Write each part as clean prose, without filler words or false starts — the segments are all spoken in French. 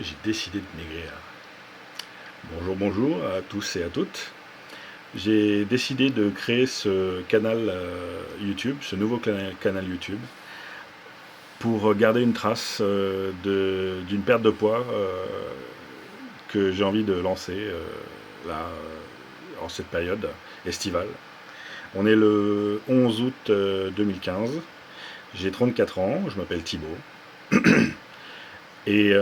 j'ai décidé de maigrir. Bonjour, bonjour à tous et à toutes. J'ai décidé de créer ce canal YouTube, ce nouveau canal YouTube, pour garder une trace d'une perte de poids que j'ai envie de lancer là, en cette période estivale. On est le 11 août 2015, j'ai 34 ans, je m'appelle Thibaut, et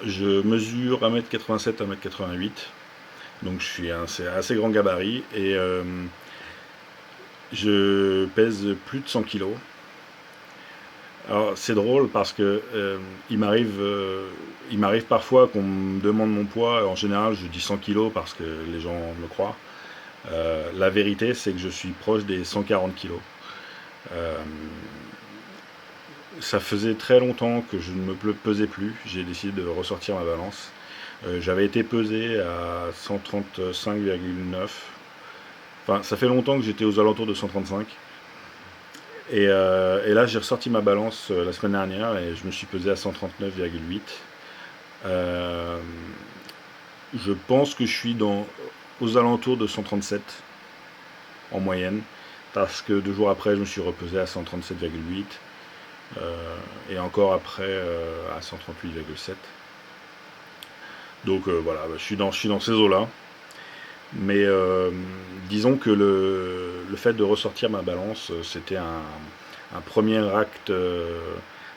je mesure 1m87, 1m88. Donc je suis assez grand gabarit et je pèse plus de 100 kilos. Alors c'est drôle parce que il m'arrive parfois qu'on me demande mon poids. En général, je dis 100 kilos parce que les gens me croient. La vérité, c'est que je suis proche des 140 kilos. Euh, Ça faisait très longtemps que je ne me pesais plus. J'ai décidé de ressortir ma balance. J'avais été pesé à 135,9. Enfin, ça fait longtemps que j'étais aux alentours de 135. Et là, j'ai ressorti ma balance la semaine dernière et je me suis pesé à 139,8. Euh, je pense que je suis aux alentours de 137 en moyenne, parce que 2 jours après, je me suis repesé à 137,8 et encore après à 138,7. Donc voilà, je suis dans ces eaux-là. Mais disons que le fait de ressortir ma balance, c'était un premier acte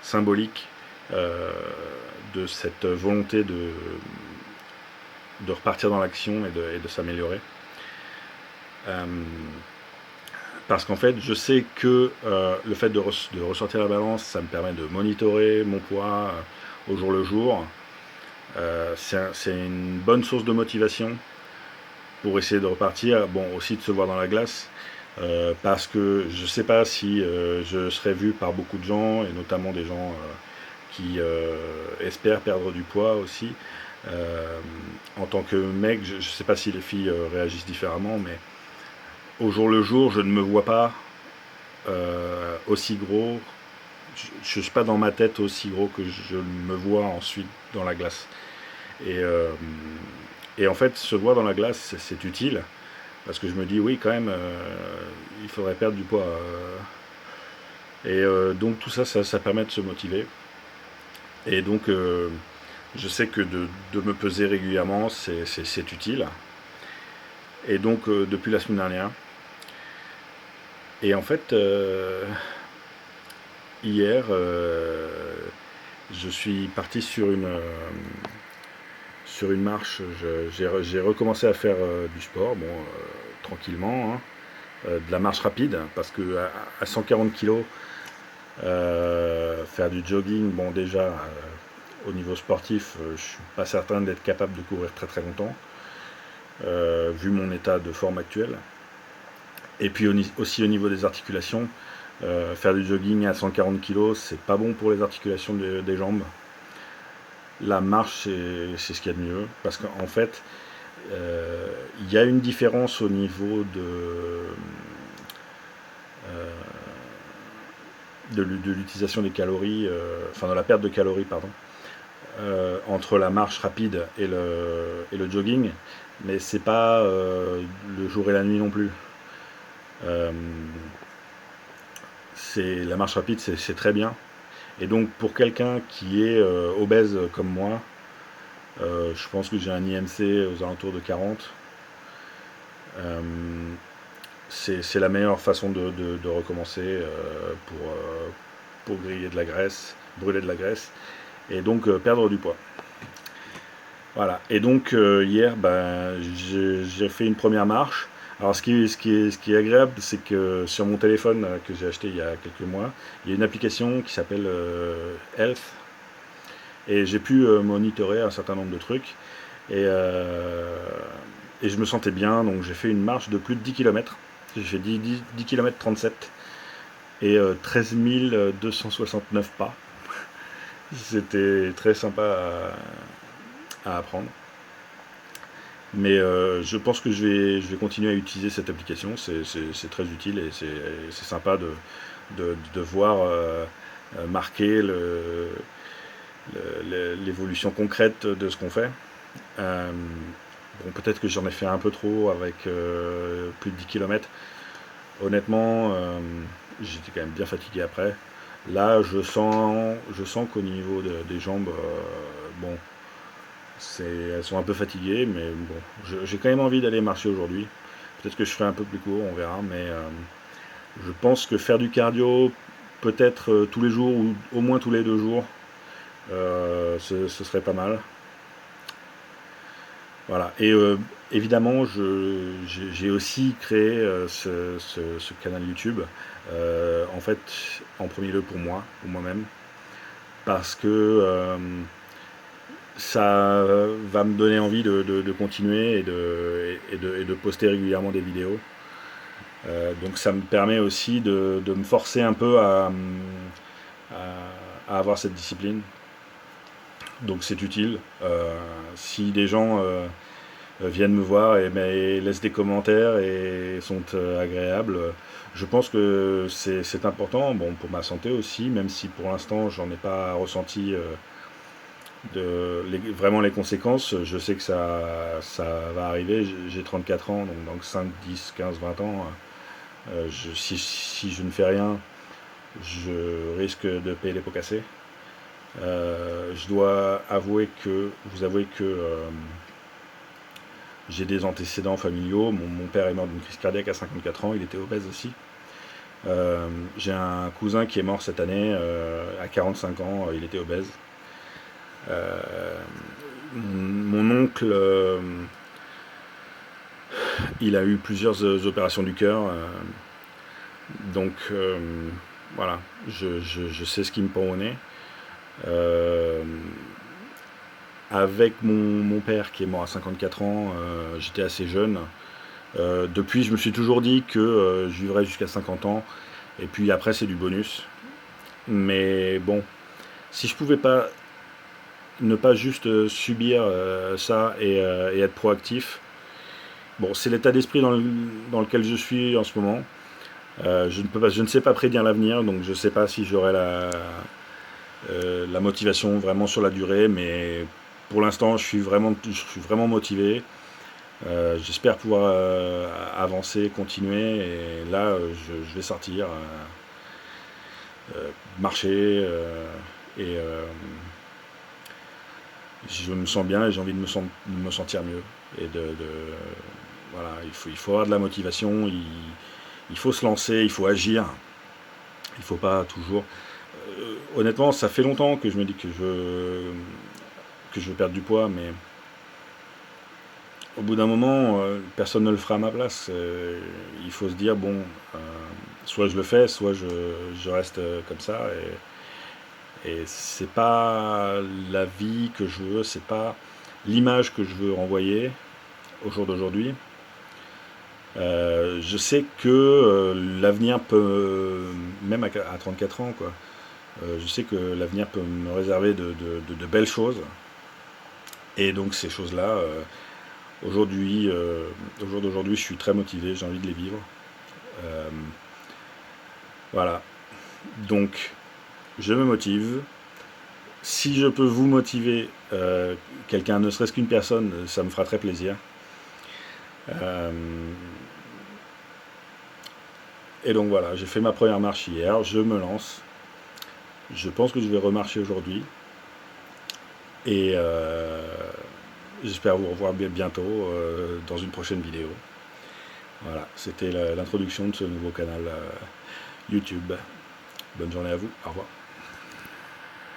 symbolique euh, de cette volonté de repartir dans l'action et de s'améliorer. Euh, Parce qu'en fait, je sais que le fait de ressortir la balance, ça me permet de monitorer mon poids au jour le jour. C'est une bonne source de motivation pour essayer de repartir. Bon, aussi de se voir dans la glace. Parce que je ne sais pas si je serai vu par beaucoup de gens, et notamment des gens qui espèrent perdre du poids aussi. Euh, En tant que mec, je ne sais pas si les filles réagissent différemment, mais au jour le jour, je ne me vois pas aussi gros. Je ne suis pas dans ma tête aussi gros que je me vois ensuite dans la glace. Et, euh, et en fait, se voir dans la glace, c'est utile. Parce que je me dis, oui, quand même, il faudrait perdre du poids. Donc tout ça, ça permet de se motiver. Et donc, je sais que de me peser régulièrement, c'est utile. Et donc, depuis la semaine dernière. Et en fait, hier, je suis parti sur une marche. J'ai recommencé à faire du sport, bon, tranquillement, hein, de la marche rapide, parce que à 140 kilos, faire du jogging, bon déjà, au niveau sportif, je suis pas certain d'être capable de courir très très longtemps, vu mon état de forme actuel. Et puis aussi au niveau des articulations, faire du jogging à 140 kg, c'est pas bon pour les articulations des jambes. La marche, c'est ce qu'il y a de mieux, parce qu'en fait, il y a une différence au niveau de l'utilisation des calories, enfin de la perte de calories, pardon, entre la marche rapide et le jogging, mais c'est pas le jour et la nuit non plus. Euh, la marche rapide, c'est très bien. Et donc pour quelqu'un qui est obèse comme moi, je pense que j'ai un IMC aux alentours de 40. Euh, c'est la meilleure façon de recommencer pour griller de la graisse, brûler de la graisse, et donc perdre du poids. Voilà. Et donc hier, ben, j'ai fait une première marche. Alors ce qui est agréable, c'est que sur mon téléphone que j'ai acheté il y a quelques mois, il y a une application qui s'appelle Health. Et j'ai pu monitorer un certain nombre de trucs. Et, euh, et je me sentais bien, donc j'ai fait une marche de plus de 10 km. J'ai fait 10 km 37 et 13 269 pas. C'était très sympa à apprendre. Mais je pense que je vais continuer à utiliser cette application. C'est très utile et c'est sympa de voir marquer l'évolution concrète de ce qu'on fait. Bon, peut-être que j'en ai fait un peu trop avec plus de 10 km. Honnêtement, j'étais quand même bien fatigué après. Là, je sens qu'au niveau des jambes, bon, elles sont un peu fatiguées, mais bon, j'ai quand même envie d'aller marcher aujourd'hui. Peut-être que je ferai un peu plus court, on verra, mais je pense que faire du cardio, peut-être tous les jours ou au moins tous les 2 jours, ce serait pas mal. Voilà. Et évidemment, j'ai aussi créé ce canal YouTube, en fait, en premier lieu pour moi, pour moi-même, parce que ça va me donner envie de continuer et de poster régulièrement des vidéos. Donc ça me permet aussi de me forcer un peu à avoir cette discipline. Donc c'est utile. Si des gens viennent me voir et laissent des commentaires et sont agréables, je pense que c'est important, bon, pour ma santé aussi, même si pour l'instant j'en ai pas ressenti vraiment les conséquences. Je sais que ça va arriver. J'ai 34 ans, donc dans 5, 10, 15, 20 ans, si je ne fais rien, je risque de payer les pots cassés. Je dois vous avouer que j'ai des antécédents familiaux. Mon père est mort d'une crise cardiaque à 54 ans, il était obèse aussi. J'ai un cousin qui est mort cette année à 45 ans, il était obèse. Mon oncle, il a eu plusieurs opérations du cœur, donc voilà, je sais ce qui me pend au nez. Avec mon père qui est mort à 54 ans, j'étais assez jeune. Depuis, je me suis toujours dit que je vivrais jusqu'à 50 ans, et puis après, c'est du bonus. Mais bon, si je pouvais pas ne pas juste subir ça et être proactif, bon, c'est l'état d'esprit dans lequel je suis en ce moment. Je ne sais pas prédire l'avenir, donc je ne sais pas si j'aurai la motivation vraiment sur la durée, mais pour l'instant, je suis vraiment motivé. J'espère pouvoir avancer, continuer, et là, je vais sortir, marcher, et je me sens bien et j'ai envie de me sentir mieux. Et voilà, il faut avoir de la motivation, il faut se lancer, il faut agir. Il faut pas toujours. Honnêtement, ça fait longtemps que je me dis que je veux perdre du poids, mais au bout d'un moment, personne ne le fera à ma place. Il faut se dire, bon, soit je le fais, soit je reste comme ça. Et c'est pas la vie que je veux, c'est pas l'image que je veux renvoyer au jour d'aujourd'hui. Je sais que l'avenir peut, même à 34 ans, quoi, je sais que l'avenir peut me réserver de belles choses. Et donc ces choses-là, aujourd'hui, au jour d'aujourd'hui, je suis très motivé, j'ai envie de les vivre. Voilà. Donc, je me motive. Si je peux vous motiver, quelqu'un, ne serait-ce qu'une personne, ça me fera très plaisir. Et donc voilà, j'ai fait ma première marche hier, je me lance. Je pense que je vais remarcher aujourd'hui. Et j'espère vous revoir bientôt dans une prochaine vidéo. Voilà, c'était l'introduction de ce nouveau canal YouTube. Bonne journée à vous, au revoir.